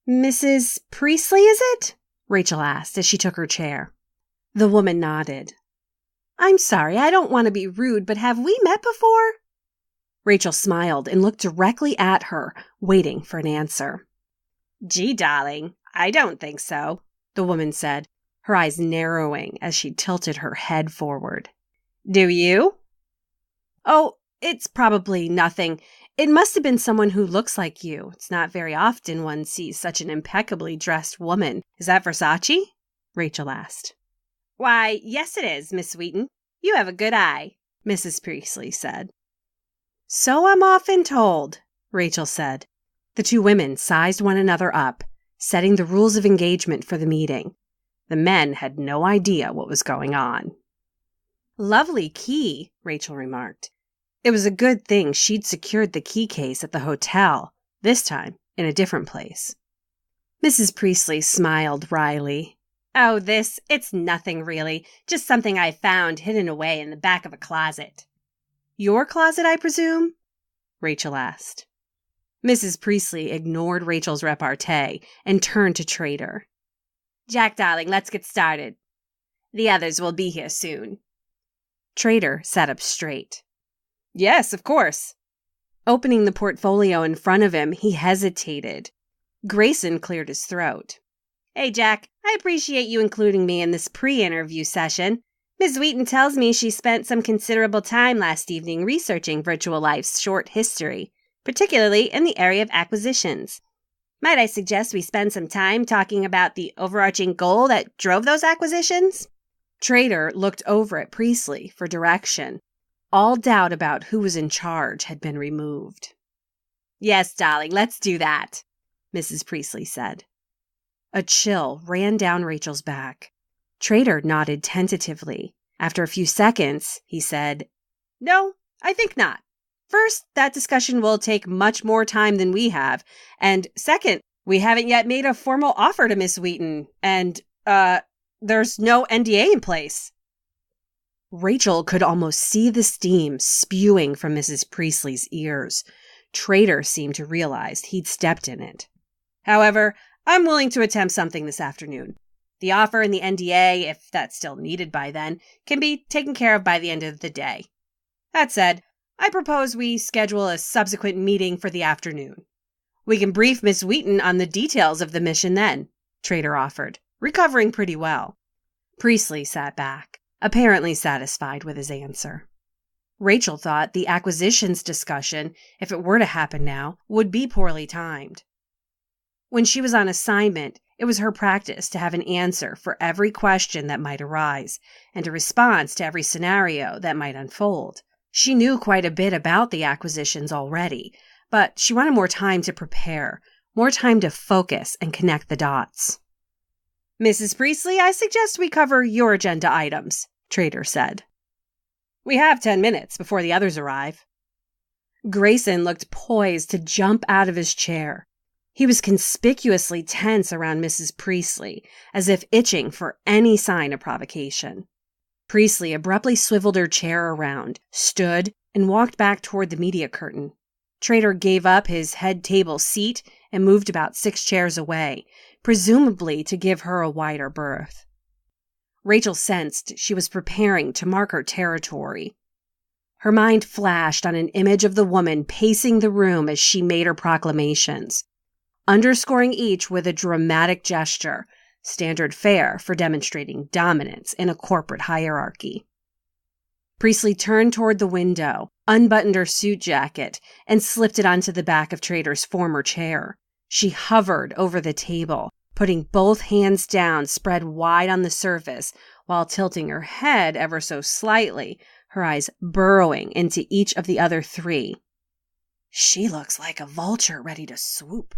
Mrs. Priestley, is it? Rachel asked as she took her chair. The woman nodded. I'm sorry, I don't want to be rude, but have we met before? Rachel smiled and looked directly at her, waiting for an answer. Gee, darling, I don't think so, the woman said, her eyes narrowing as she tilted her head forward. Do you? Oh, it's probably nothing. It must have been someone who looks like you. It's not very often one sees such an impeccably dressed woman. Is that Versace? Rachel asked. Why, yes it is, Miss Wheaton. You have a good eye, Mrs. Priestley said. So I'm often told, Rachel said. The two women sized one another up, setting the rules of engagement for the meeting. The men had no idea what was going on. Lovely key, Rachel remarked. It was a good thing she'd secured the key case at the hotel, this time in a different place. Mrs. Priestley smiled wryly. Oh, it's nothing really, just something I found hidden away in the back of a closet. Your closet, I presume? Rachel asked. Mrs. Priestley ignored Rachel's repartee and turned to Trader. Jack, darling, let's get started. The others will be here soon. Trader sat up straight. Yes, of course. Opening the portfolio in front of him, he hesitated. Grayson cleared his throat. Hey, Jack, I appreciate you including me in this pre-interview session. Ms. Wheaton tells me she spent some considerable time last evening researching Virtual Life's short history, particularly in the area of acquisitions. Might I suggest we spend some time talking about the overarching goal that drove those acquisitions? Trader looked over at Priestley for direction. All doubt about who was in charge had been removed. Yes, darling, let's do that, Mrs. Priestley said. A chill ran down Rachel's back. Trader nodded tentatively. After a few seconds, he said, No, I think not. First, that discussion will take much more time than we have. And second, we haven't yet made a formal offer to Miss Wheaton. And, there's no NDA in place. Rachel could almost see the steam spewing from Mrs. Priestley's ears. Trader seemed to realize he'd stepped in it. However, I'm willing to attempt something this afternoon. The offer and the NDA, if that's still needed by then, can be taken care of by the end of the day. That said, I propose we schedule a subsequent meeting for the afternoon. We can brief Miss Wheaton on the details of the mission then, Trader offered, recovering pretty well. Priestley sat back, apparently satisfied with his answer. Rachel thought the acquisitions discussion, if it were to happen now, would be poorly timed. When she was on assignment, it was her practice to have an answer for every question that might arise, and a response to every scenario that might unfold. She knew quite a bit about the acquisitions already, but she wanted more time to prepare, more time to focus and connect the dots. Mrs. Priestley, I suggest we cover your agenda items, Trader said. We have 10 minutes before the others arrive. Grayson looked poised to jump out of his chair. He was conspicuously tense around Mrs. Priestley, as if itching for any sign of provocation. Priestley abruptly swiveled her chair around, stood, and walked back toward the media curtain. Trader gave up his head table seat and moved about 6 chairs away, presumably to give her a wider berth. Rachel sensed she was preparing to mark her territory. Her mind flashed on an image of the woman pacing the room as she made her proclamations, underscoring each with a dramatic gesture, standard fare for demonstrating dominance in a corporate hierarchy. Priestley turned toward the window, unbuttoned her suit jacket, and slipped it onto the back of Trader's former chair. She hovered over the table, putting both hands down spread wide on the surface while tilting her head ever so slightly, her eyes burrowing into each of the other 3. She looks like a vulture ready to swoop,